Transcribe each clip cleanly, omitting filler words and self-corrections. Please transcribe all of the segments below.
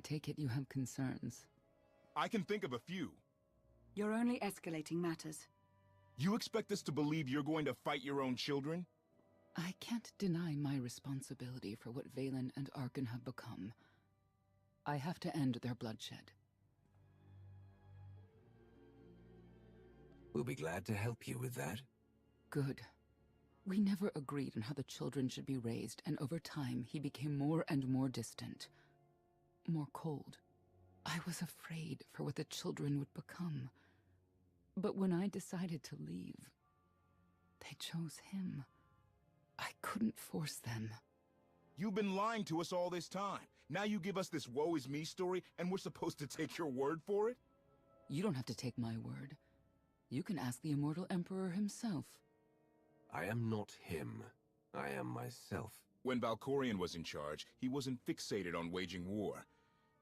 take it you have concerns. I can think of a few. You're only escalating matters. You expect us to believe you're going to fight your own children? I can't deny my responsibility for what Valen and Arkan have become. I have to end their bloodshed. We'll be glad to help you with that. Good. We never agreed on how the children should be raised, and over time he became more and more distant. More cold. I was afraid for what the children would become. But when I decided to leave, they chose him. I couldn't force them. You've been lying to us all this time. Now you give us this woe is me story, and we're supposed to take your word for it? You don't have to take my word. You can ask the Immortal Emperor himself. I am not him. I am myself. When Valkorion was in charge, he wasn't fixated on waging war.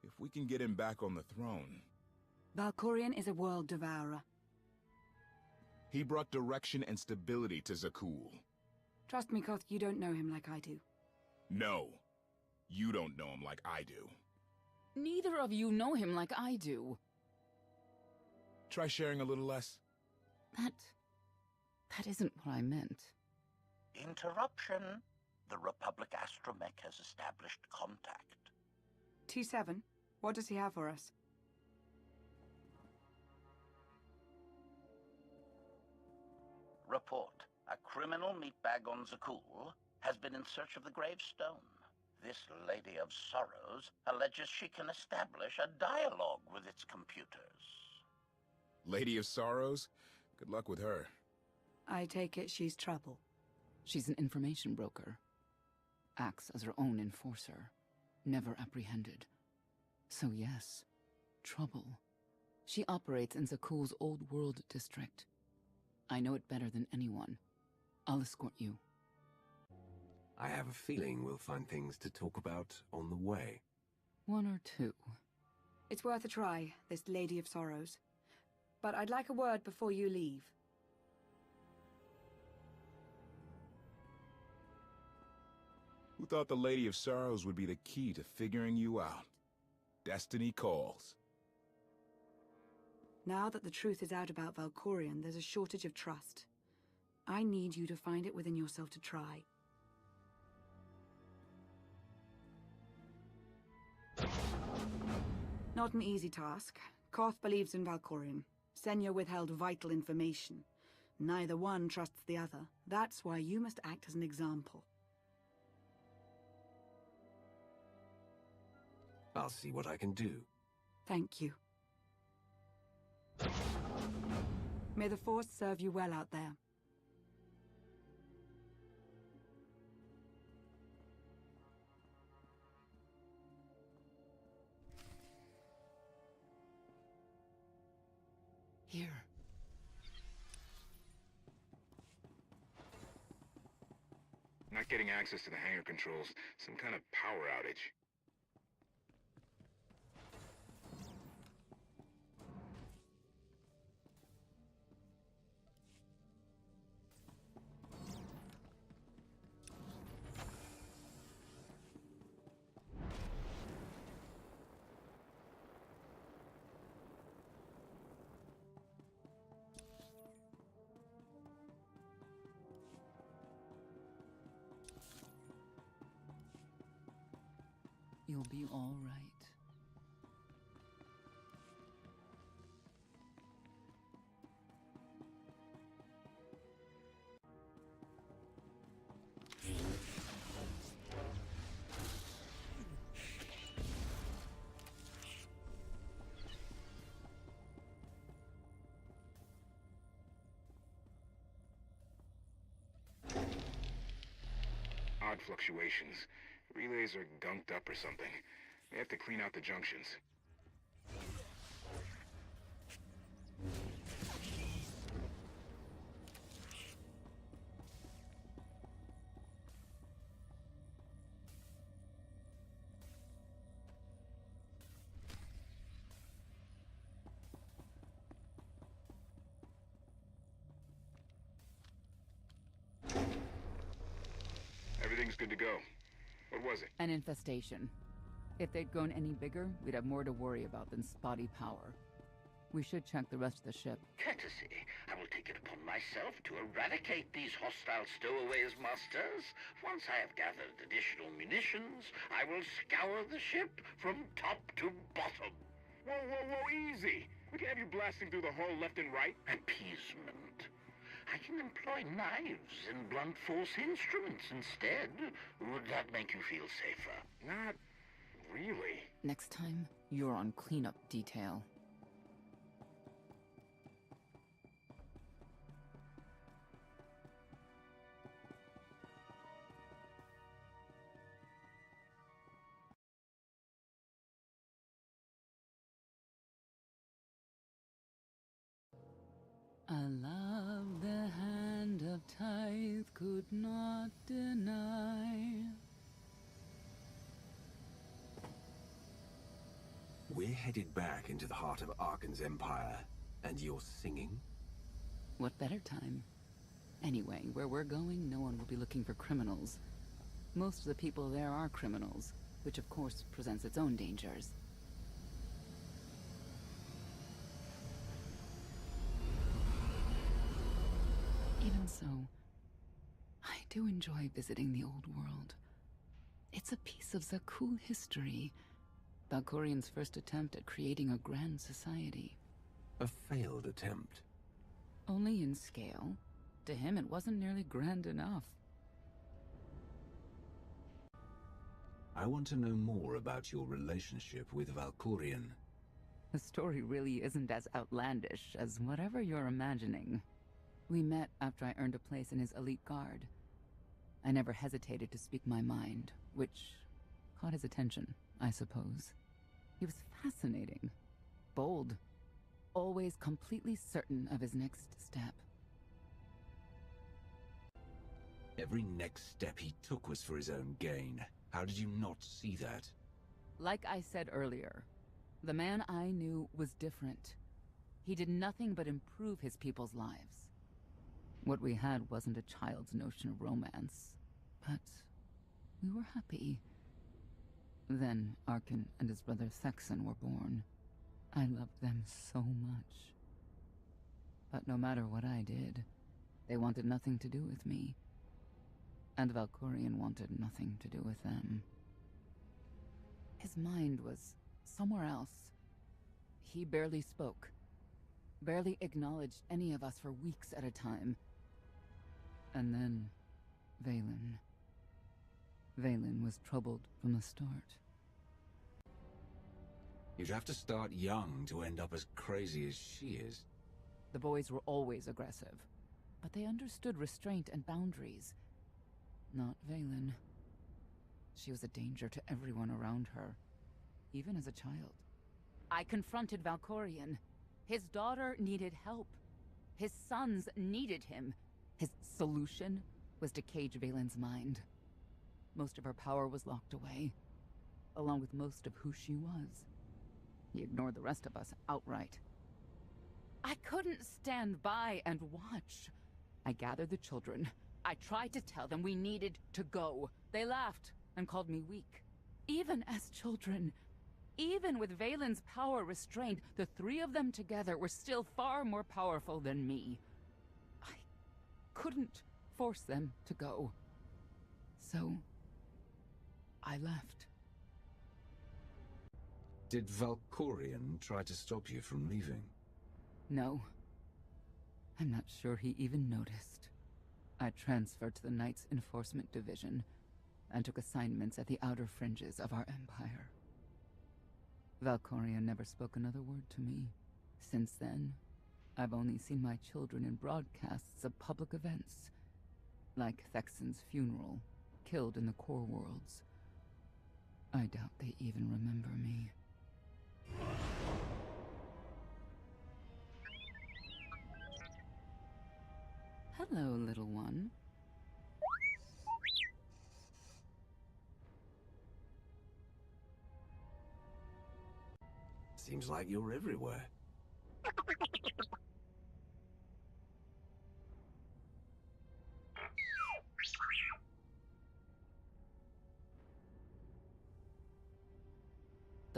If we can get him back on the throne... Valkorion is a world devourer. He brought direction and stability to Zakul. Trust me, Koth, you don't know him like I do. No. You don't know him like I do. Neither of you know him like I do. Try sharing a little less. That isn't what I meant. Interruption. The Republic astromech has established contact. T7, what does he have for us? Report. A criminal meatbag on Zakul has been in search of the gravestone. This Lady of Sorrows alleges she can establish a dialogue with its computers. Lady of Sorrows? Good luck with her. I take it she's trouble. She's an information broker. Acts as her own enforcer. Never apprehended. So yes, trouble. She operates in Zakul's Old World district. I know it better than anyone. I'll escort you. I have a feeling we'll find things to talk about on the way. One or two. It's worth a try, this Lady of Sorrows. But I'd like a word before you leave. Who thought the Lady of Sorrows would be the key to figuring you out? Destiny calls. Now that the truth is out about Valkorion, there's a shortage of trust. I need you to find it within yourself to try. Not an easy task. Koth believes in Valkorion. Senya withheld vital information. Neither one trusts the other. That's why you must act as an example. I'll see what I can do. Thank you. May the Force serve you well out there. Here. Not getting access to the hangar controls. Some kind of power outage. You'll be all right. Odd fluctuations. Relays are gunked up or something. They have to clean out the junctions. Everything's good to go. What was it? An infestation. If they'd grown any bigger, we'd have more to worry about than spotty power. We should check the rest of the ship. Courtesy. I will take it upon myself to eradicate these hostile stowaways, masters. Once I have gathered additional munitions, I will scour the ship from top to bottom. Whoa, whoa, whoa, easy! We can have you blasting through the hull left and right. Appeasement. I can employ knives and blunt force instruments instead. Would that make you feel safer? Not really. Next time, you're on cleanup detail. A love the hand of tithe could not deny. We're headed back into the heart of Arkan's empire, and you're singing? What better time? Anyway, where we're going, no one will be looking for criminals. Most of the people there are criminals, which of course presents its own dangers. Even so, I do enjoy visiting the old world. It's a piece of Zakuul history. Valkorian's first attempt at creating a grand society. A failed attempt. Only in scale. To him, it wasn't nearly grand enough. I want to know more about your relationship with Valkorian. The story really isn't as outlandish as whatever you're imagining. We met after I earned a place in his elite guard. I never hesitated to speak my mind, which caught his attention, I suppose. He was fascinating, bold, always completely certain of his next step. Every next step he took was for his own gain. How did you not see that? Like I said earlier, the man I knew was different. He did nothing but improve his people's lives. What we had wasn't a child's notion of romance, but we were happy. Then Arkan and his brother Thexan were born. I loved them so much. But no matter what I did, they wanted nothing to do with me. And Valkorian wanted nothing to do with them. His mind was somewhere else. He barely spoke, barely acknowledged any of us for weeks at a time. And then, Vaylin. Vaylin was troubled from the start. You'd have to start young to end up as crazy as she is. The boys were always aggressive, but they understood restraint and boundaries. Not Vaylin. She was a danger to everyone around her, even as a child. I confronted Valkorian. His daughter needed help. His sons needed him. His solution was to cage Vaylin's mind. Most of her power was locked away, along with most of who she was. He ignored the rest of us outright. I couldn't stand by and watch. I gathered the children. I tried to tell them we needed to go. They laughed and called me weak. Even as children, even with Vaylin's power restrained, the three of them together were still far more powerful than me. I couldn't force them to go. So, I left. Did Valkorian try to stop you from leaving? No. I'm not sure he even noticed. I transferred to the Knights Enforcement Division and took assignments at the outer fringes of our empire. Valkorian never spoke another word to me. Since then, I've only seen my children in broadcasts of public events, like Thexan's funeral, killed in the core worlds. I doubt they even remember me. Hello, little one. Seems like you're everywhere.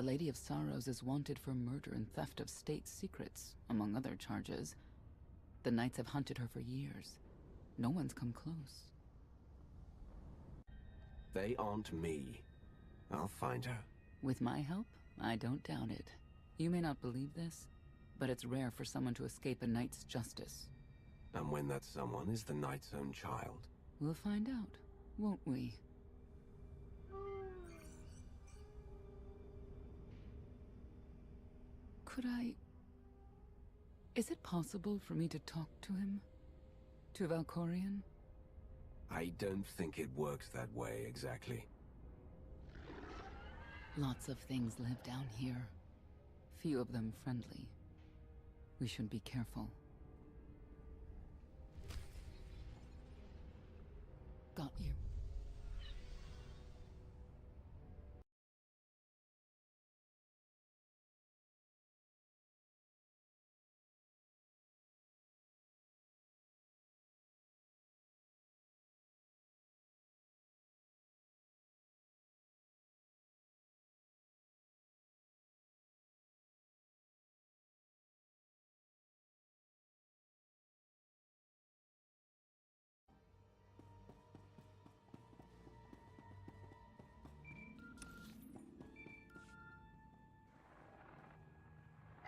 The Lady of Sorrows is wanted for murder and theft of state secrets, among other charges. The Knights have hunted her for years. No one's come close. They aren't me. I'll find her. With my help, I don't doubt it. You may not believe this, but it's rare for someone to escape a Knight's justice. And when that someone is the Knight's own child. We'll find out, won't we? Could I... Is it possible for me to talk to him? To Valkorion? I don't think it works that way, exactly. Lots of things live down here. Few of them friendly. We should be careful. Got you.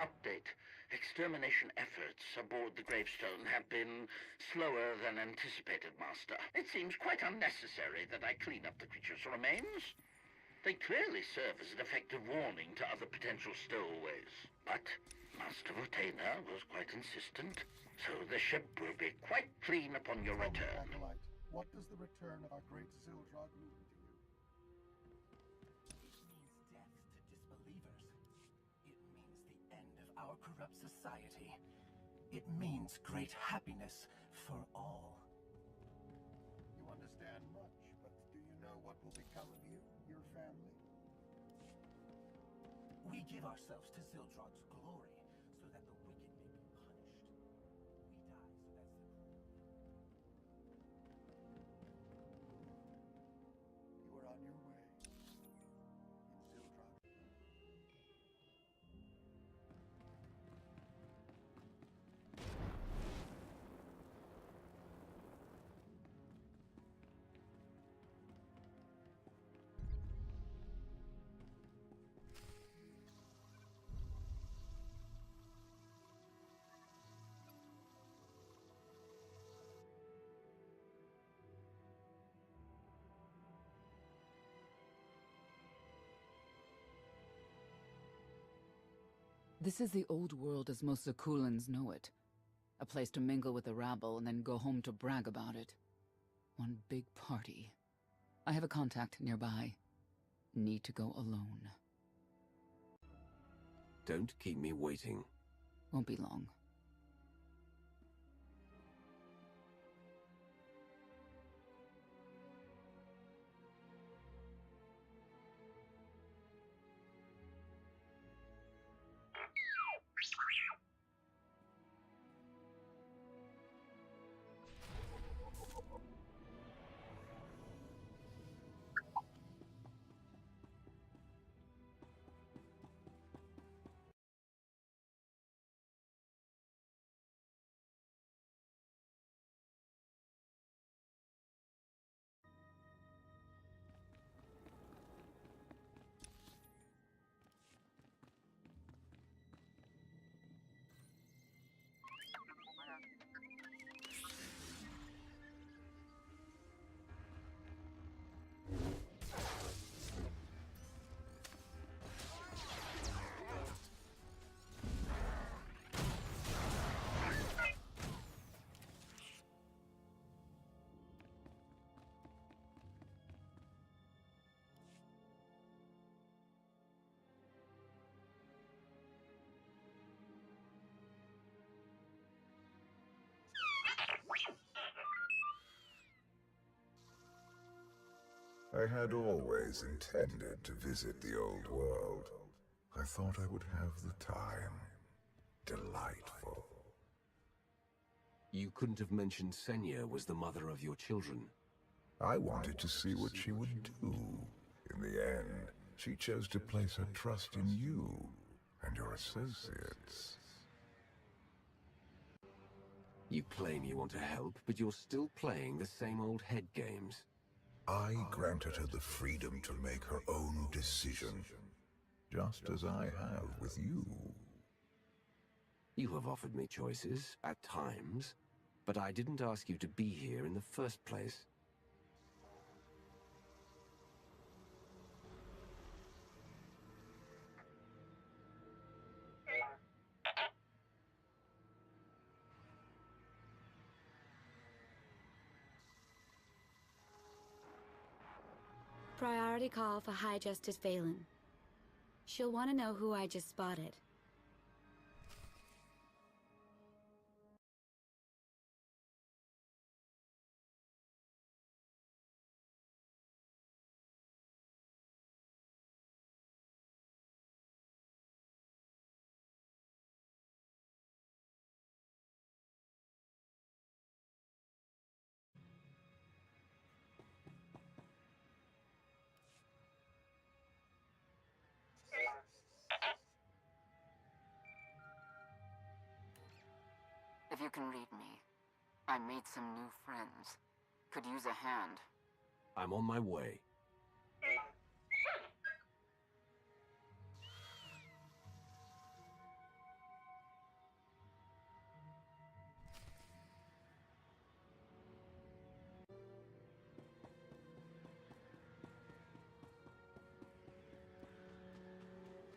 Update. Extermination efforts aboard the gravestone have been slower than anticipated, Master. It seems quite unnecessary that I clean up the creature's remains. They clearly serve as an effective warning to other potential stowaways. But Master Votena was quite insistent, so the ship will be quite clean upon your return. What does the return of our great Zildrog mean to you? It means death to disbelievers. It means the end of our corrupt society. It means great happiness for all. You understand much, but do you know what will become of you, your family? We give ourselves to Zildrog's glory, so that the wicked may be punished. We die so that You are on your way. In Zildrog. This is the old world as most Zakulans know it. A place to mingle with the rabble and then go home to brag about it. One big party. I have a contact nearby. Need to go alone. Don't keep me waiting. Won't be long. I had always intended to visit the old world. I thought I would have the time. Delightful. You couldn't have mentioned Senya was the mother of your children. I wanted to see what she would do. In the end, She chose to place her trust in you and your associates. You claim you want to help, but you're still playing the same old head games. I granted her the freedom to make her own decision, just as I have with you. You have offered me choices, at times, but I didn't ask you to be here in the first place. Priority call for High Justice Valen. She'll want to know who I just spotted. If you can read me, I made some new friends. Could use a hand. I'm on my way.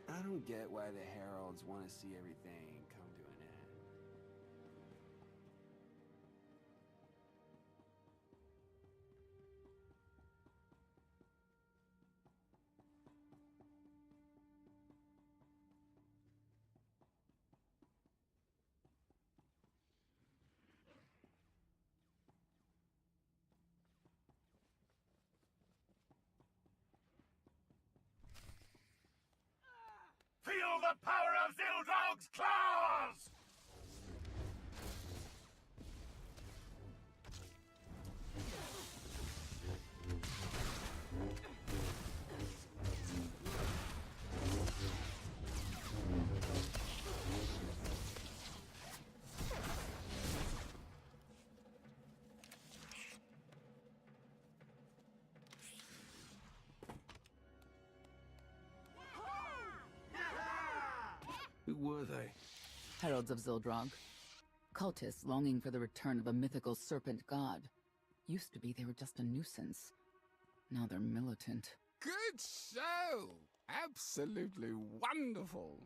I don't get why the Heralds want to see everything come to an end. Feel the power of Zildrog's claws! Who were they? Heralds of Zildrog. Cultists longing for the return of a mythical serpent god. Used to be they were just a nuisance. Now they're militant. Good show! Absolutely wonderful!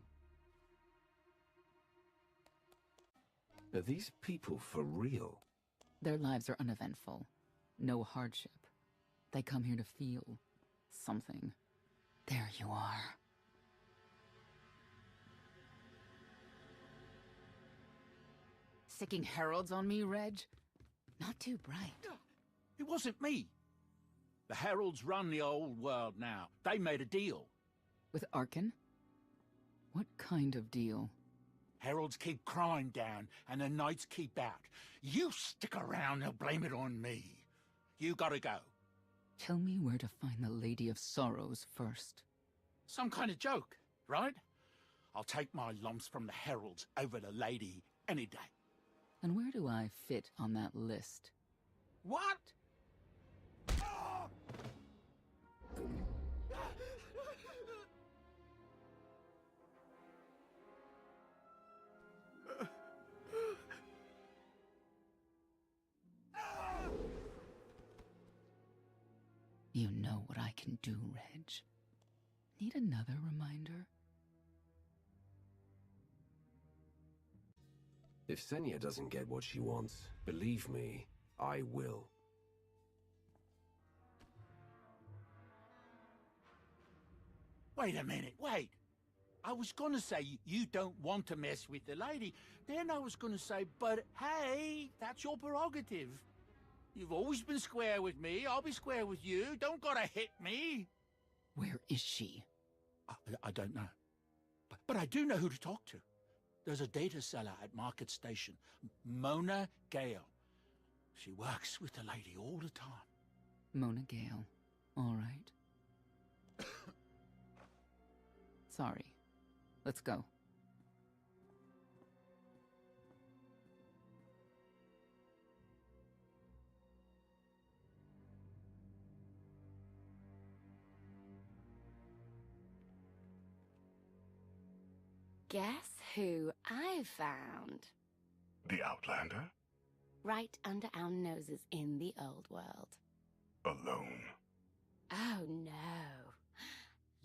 Are these people for real? Their lives are uneventful. No hardship. They come here to feel something. There you are. Sicking heralds on me, Reg? Not too bright. It wasn't me. The Heralds run the old world now. They made a deal. With Arkan? What kind of deal? Heralds keep crime down, and the Knights keep out. You stick around, they'll blame it on me. You gotta go. Tell me where to find the Lady of Sorrows first. Some kind of joke, right? I'll take my lumps from the Heralds over the Lady any day. And where do I fit on that list? What? You know what I can do, Reg. Need another reminder? If Senya doesn't get what she wants, believe me, I will. Wait a minute, wait. I was gonna say you don't want to mess with the lady. Then I was gonna say, but hey, that's your prerogative. You've always been square with me, I'll be square with you. Don't gotta hit me. Where is she? I don't know. But I do know who to talk to. There's a data seller at Market Station, Mona Gale. She works with the lady all the time. Mona Gale. All right. sorry. Let's go. Guess who I found? The Outlander? Right under our noses in the old world. Alone? Oh no.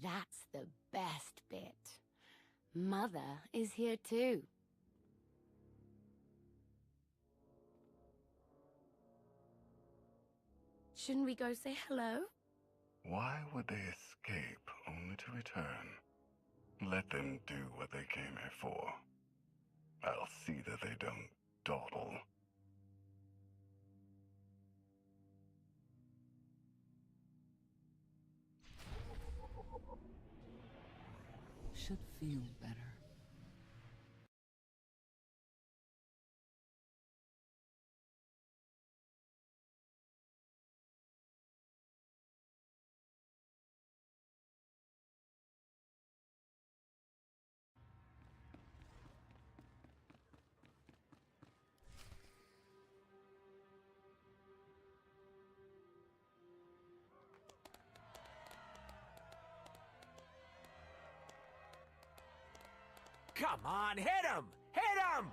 That's the best bit. Mother is here too. Shouldn't we go say hello? Why would they escape only to return? Let them do what they came here for. I'll see that they don't dawdle. Should feel better. Come on, hit him! Hit him!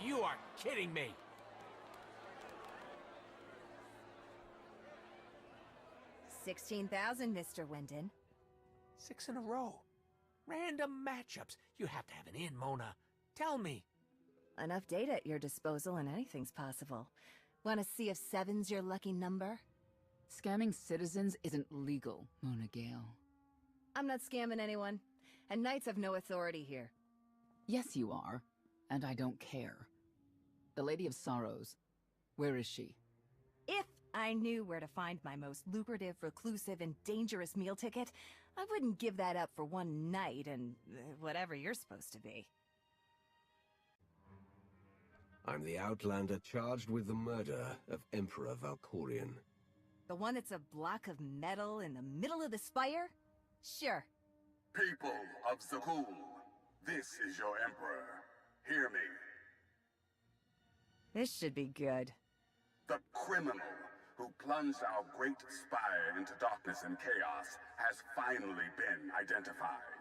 You are kidding me! 16,000, Mr. Wyndon. 6 in a row. Random matchups. You have to have an in, Mona. Tell me. Enough data at your disposal and anything's possible. Want to see if 7's your lucky number? Scamming citizens isn't legal, Mona Gale. I'm not scamming anyone, and Knights have no authority here. Yes, you are, and I don't care. The Lady of Sorrows, where is she? If I knew where to find my most lucrative, reclusive, and dangerous meal ticket, I wouldn't give that up for one night and whatever you're supposed to be. I'm the Outlander charged with the murder of Emperor Valkorion. The one that's a block of metal in the middle of the spire? Sure. People of Zakul, this is your Emperor. Hear me. This should be good. The criminal who plunged our great spire into darkness and chaos has finally been identified.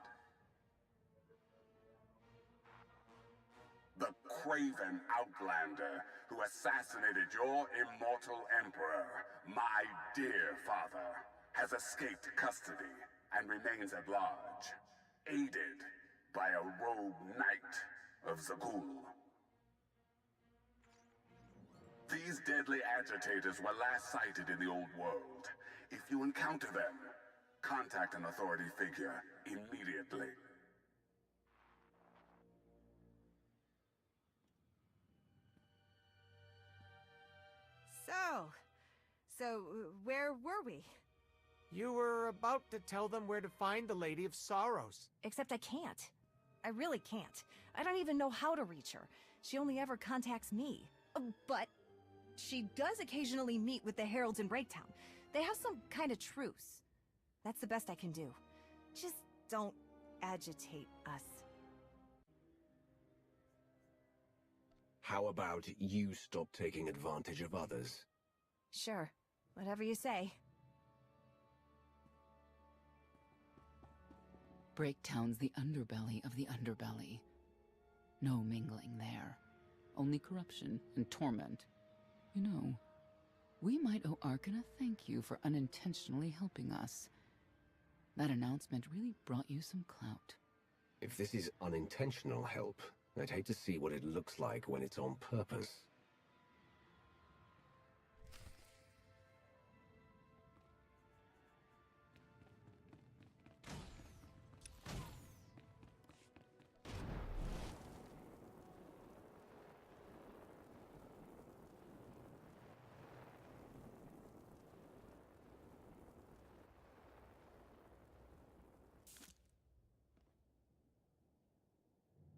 The craven Outlander who assassinated your immortal Emperor, my dear father, has escaped custody and remains at large, aided by a rogue knight of Zakul. These deadly agitators were last sighted in the old world. If you encounter them, contact an authority figure immediately. So, where were we? You were about to tell them where to find the Lady of Sorrows. Except I can't. I really can't. I don't even know how to reach her. She only ever contacts me. But she does occasionally meet with the Heralds in Breaktown. They have some kind of truce. That's the best I can do. Just don't agitate us. How about you stop taking advantage of others? Sure. Whatever you say. Breaktown's the underbelly of the underbelly. No mingling there. Only corruption and torment. You know, we might owe Arkan a thank you for unintentionally helping us. That announcement really brought you some clout. If this is unintentional help, I'd hate to see what it looks like when it's on purpose.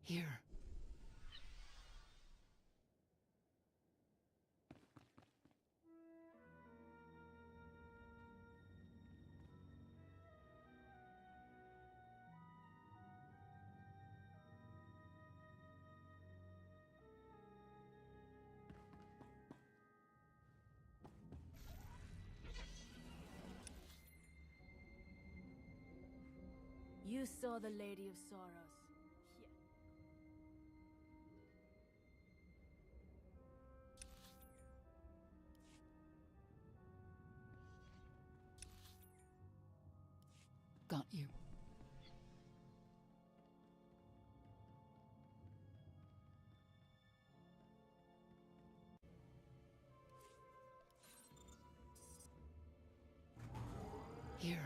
Here. You saw the Lady of Sorrows. Got you. Here.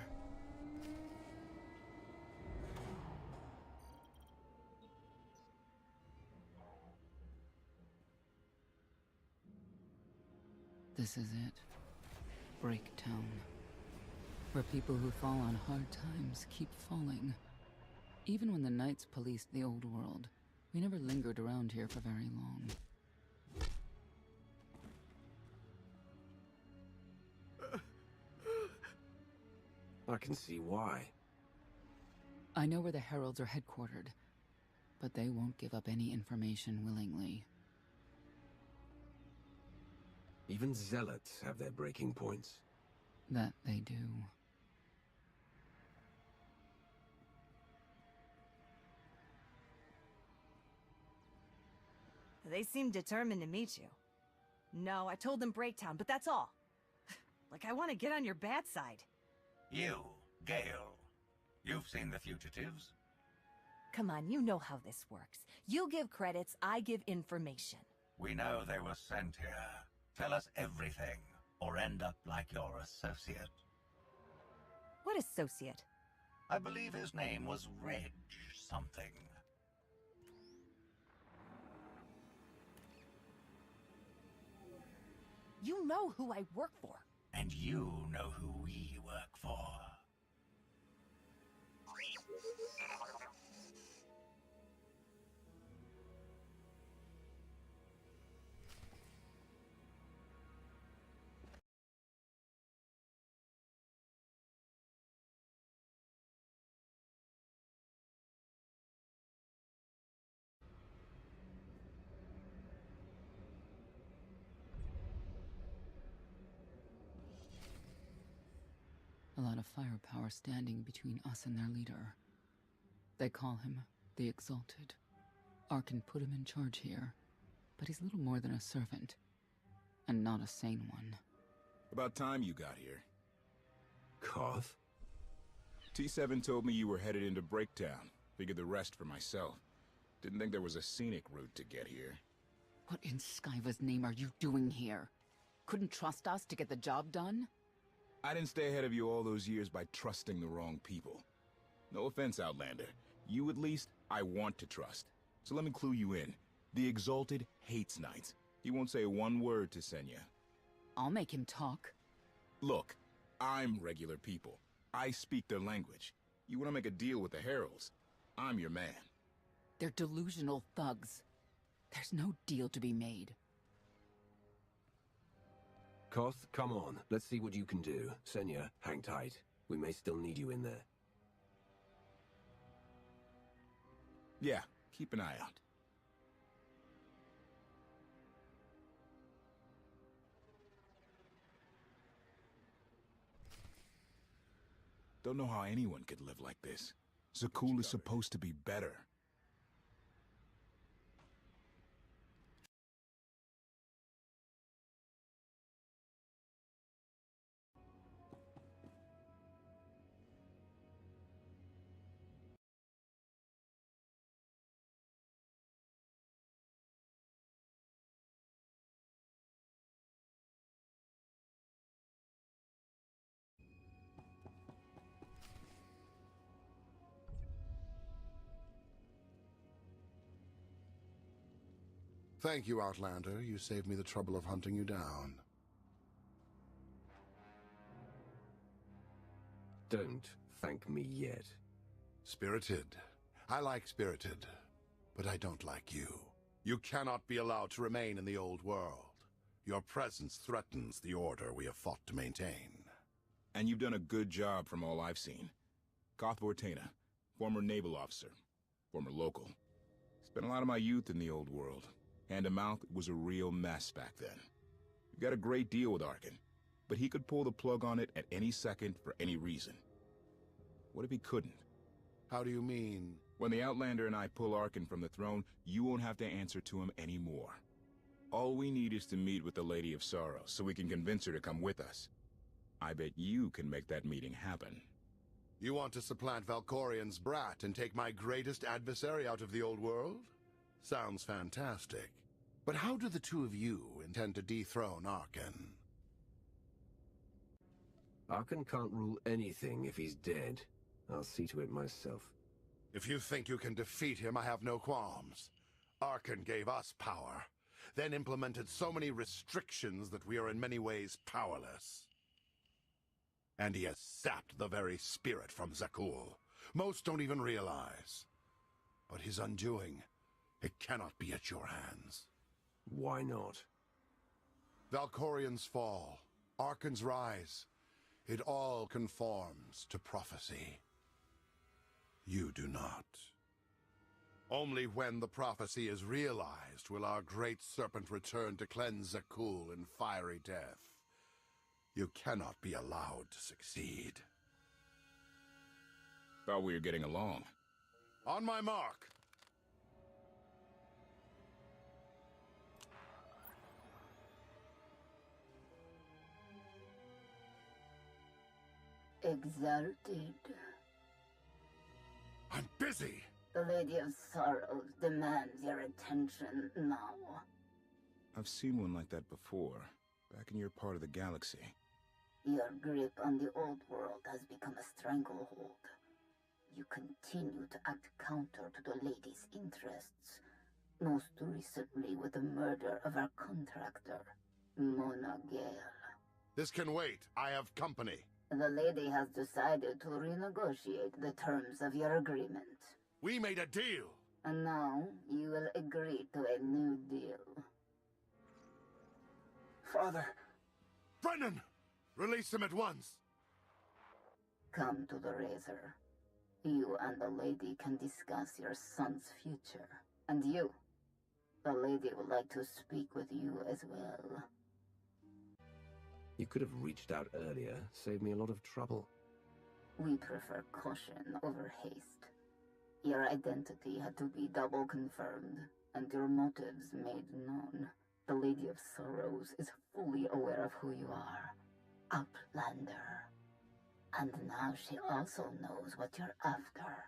This is it. Breaktown. Where people who fall on hard times keep falling. Even when the Knights policed the old world, we never lingered around here for very long. I can see why. I know where the Heralds are headquartered, but they won't give up any information willingly. Even zealots have their breaking points. That they do. They seem determined to meet you. No, I told them Breaktown, but that's all. Like I want to get on your bad side. You, Gale. You've seen the fugitives. Come on, you know how this works. You give credits, I give information. We know they were sent here. Tell us everything, or end up like your associate. What associate? I believe his name was Reg something. You know who I work for. And you know who we work for. A lot of firepower standing between us and their leader. They call him the Exalted. Arkan put him in charge here, but he's little more than a servant, and not a sane one. About time you got here. Koth? T7 told me you were headed into Breaktown. Figured the rest for myself. Didn't think there was a scenic route to get here. What in Skyva's name are you doing here? Couldn't trust us to get the job done? I didn't stay ahead of you all those years by trusting the wrong people. No offense, Outlander. You at least, I want to trust. So let me clue you in. The Exalted hates Knights. He won't say one word to Senya. I'll make him talk. Look, I'm regular people. I speak their language. You want to make a deal with the Heralds? I'm your man. They're delusional thugs. There's no deal to be made. Koth, come on. Let's see what you can do. Senya, hang tight. We may still need you in there. Yeah, keep an eye out. Don't know how anyone could live like this. Zakul is supposed to be better. Thank you, Outlander. You saved me the trouble of hunting you down. Don't thank me yet. Spirited. I like Spirited, but I don't like you. You cannot be allowed to remain in the old world. Your presence threatens the order we have fought to maintain. And you've done a good job from all I've seen. Koth Vortena, former naval officer, former local. Spent a lot of my youth in the old world. Hand to mouth, it was a real mess back then. You've got a great deal with Arkan, but he could pull the plug on it at any second for any reason. What if he couldn't? How do you mean? When the Outlander and I pull Arkan from the throne, you won't have to answer to him anymore. All we need is to meet with the Lady of Sorrow, so we can convince her to come with us. I bet you can make that meeting happen. You want to supplant Valkorian's brat and take my greatest adversary out of the old world? Sounds fantastic. But how do the two of you intend to dethrone Arkan? Arkan can't rule anything if he's dead. I'll see to it myself. If you think you can defeat him, I have no qualms. Arkan gave us power, then implemented so many restrictions that we are in many ways powerless. And he has sapped the very spirit from Zakul. Most don't even realize. But his undoing, it cannot be at your hands. Why not? Valkorian's fall, Arkan's rise, it all conforms to prophecy. You do not. Only when the prophecy is realized will our great serpent return to cleanse Zakul in fiery death. You cannot be allowed to succeed. Thought we were getting along. On my mark! Exalted. I'm busy! The Lady of Sorrows demands your attention now. I've seen one like that before, back in your part of the galaxy. Your grip on the old world has become a stranglehold. You continue to act counter to the Lady's interests, most recently with the murder of our contractor, Mona Gale. This can wait. I have company. The Lady has decided to renegotiate the terms of your agreement. We made a deal! And now, you will agree to a new deal. Father! Brennan! Release him at once! Come to the Razor. You and the Lady can discuss your son's future. And you. The Lady would like to speak with you as well. You could have reached out earlier, saved me a lot of trouble. We prefer caution over haste. Your identity had to be double confirmed, and your motives made known. The Lady of Sorrows is fully aware of who you are. Outlander. And now she also knows what you're after.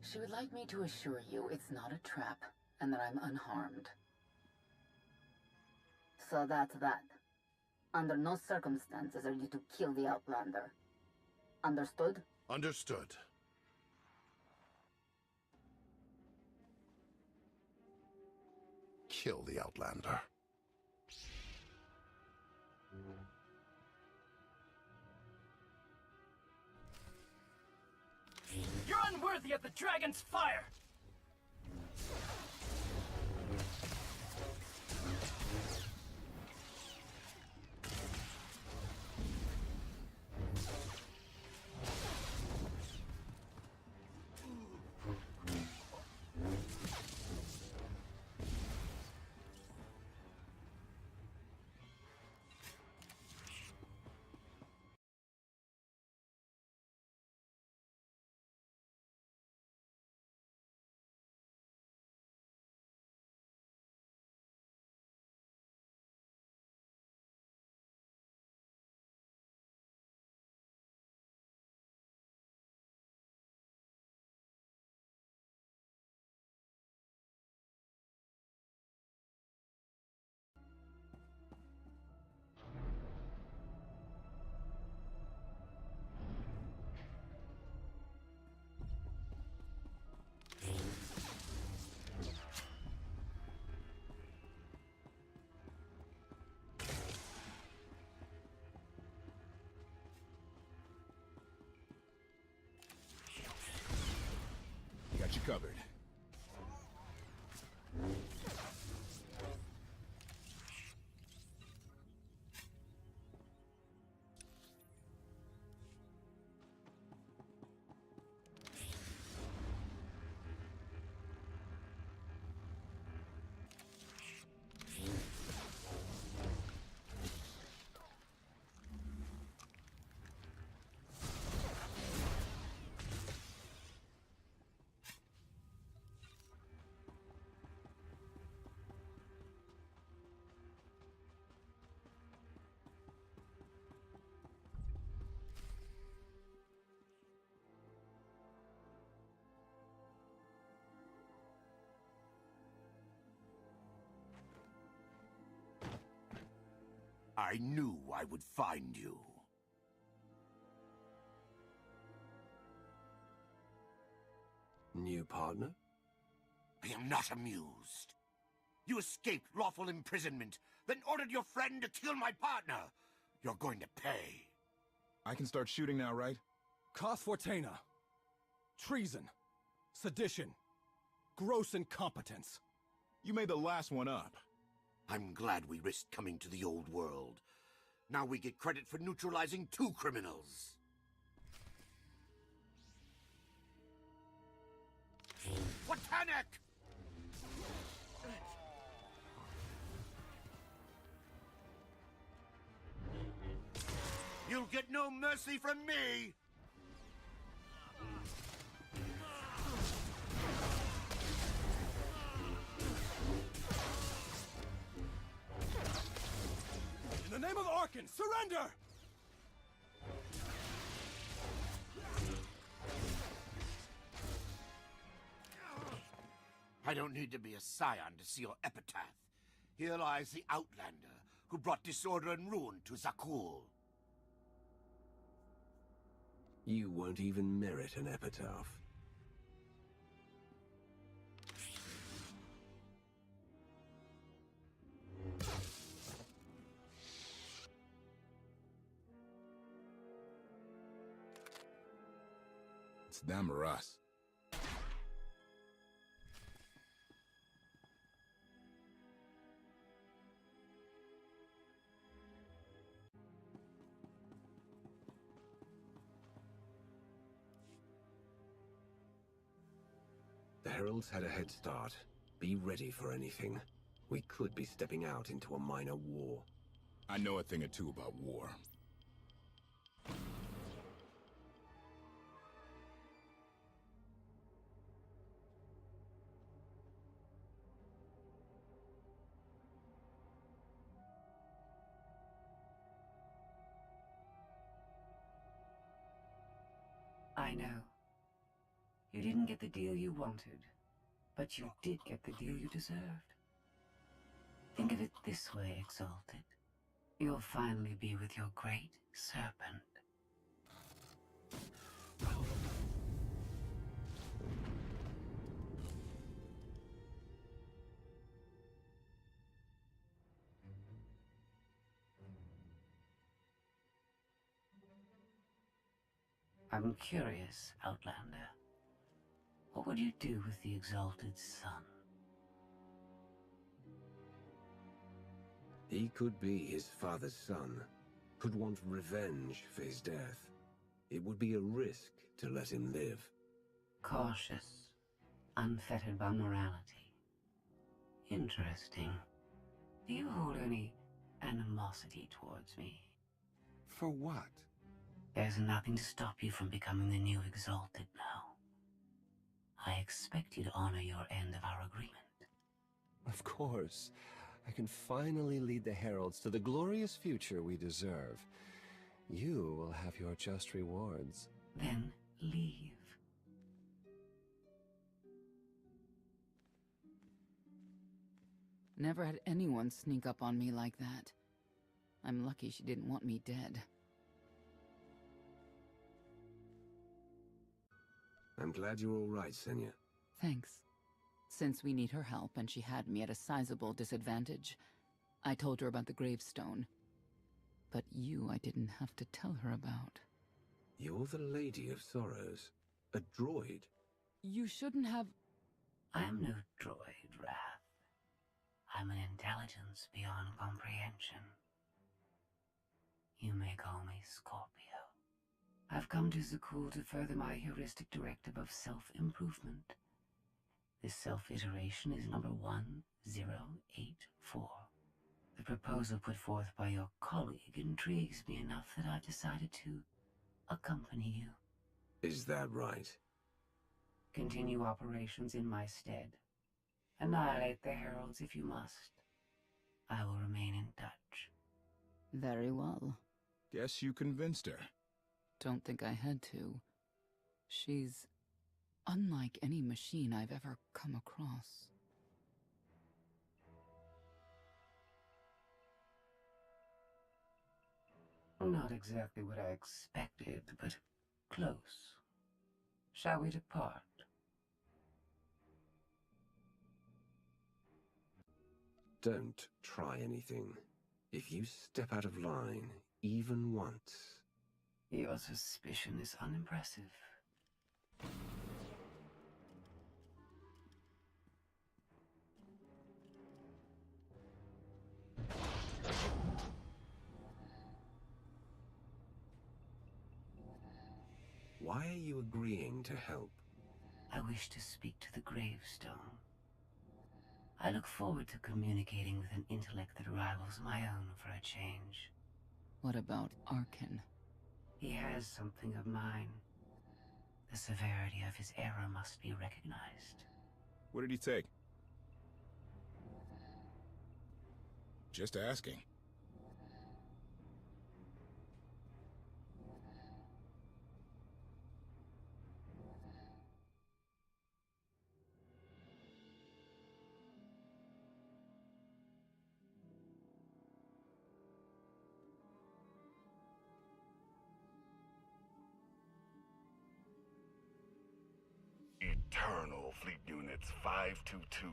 She would like me to assure you it's not a trap, and that I'm unharmed. So that's that. Under no circumstances are you to kill the Outlander. Understood? Understood. Kill the Outlander. You're unworthy of the dragon's fire! Got you covered. I knew I would find you. New partner? I am not amused. You escaped lawful imprisonment, then ordered your friend to kill my partner. You're going to pay. I can start shooting now, right? Koth Fortena. Treason. Sedition. Gross incompetence. You made the last one up. I'm glad we risked coming to the old world. Now we get credit for neutralizing 2 criminals. Botanik! You'll get no mercy from me! In the name of Arkan, surrender! I don't need to be a scion to see your epitaph. Here lies the Outlander, who brought disorder and ruin to Zakul. You won't even merit an epitaph. It's them or us. The Heralds had a head start. Be ready for anything. We could be stepping out into a minor war. I know a thing or two about war. I know. You didn't get the deal you wanted, but you did get the deal you deserved. Think of it this way, Exalted. You'll finally be with your great serpent. I'm curious, Outlander. What would you do with the Exalted Son? He could be his father's son. Could want revenge for his death. It would be a risk to let him live. Cautious, unfettered by morality. Interesting. Do you hold any animosity towards me? For what? There's nothing to stop you from becoming the new Exalted now. I expect you to honor your end of our agreement. Of course. I can finally lead the Heralds to the glorious future we deserve. You will have your just rewards. Then leave. Never had anyone sneak up on me like that. I'm lucky she didn't want me dead. I'm glad you're all right, Senya. Thanks. Since we need her help and she had me at a sizable disadvantage, I told her about the gravestone. But you I didn't have to tell her about. You're the Lady of Sorrows. A droid. You shouldn't have... I'm no droid, Wrath. I'm an intelligence beyond comprehension. You may call me Scorpio. I've come to Zakul to further my heuristic directive of self-improvement. This self-iteration is number 1084. The proposal put forth by your colleague intrigues me enough that I've decided to accompany you. Is that right? Continue operations in my stead. Annihilate the Heralds if you must. I will remain in touch. Very well. Guess you convinced her. Don't think I had to. She's unlike any machine I've ever come across. Not exactly what I expected, but close. Shall we depart? Don't try anything. If you step out of line, even once... Your suspicion is unimpressive. Why are you agreeing to help? I wish to speak to the gravestone. I look forward to communicating with an intellect that rivals my own for a change. What about Arkin? He has something of mine. The severity of his error must be recognized. What did he take? Just asking. Eternal Fleet Units 522,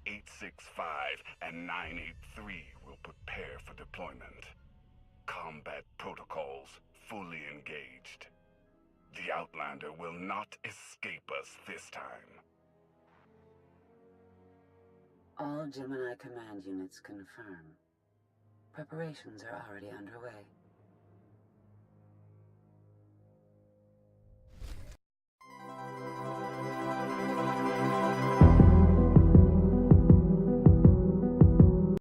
865, and 983 will prepare for deployment. Combat protocols fully engaged. The Outlander will not escape us this time. All Gemini command units confirm. Preparations are already underway.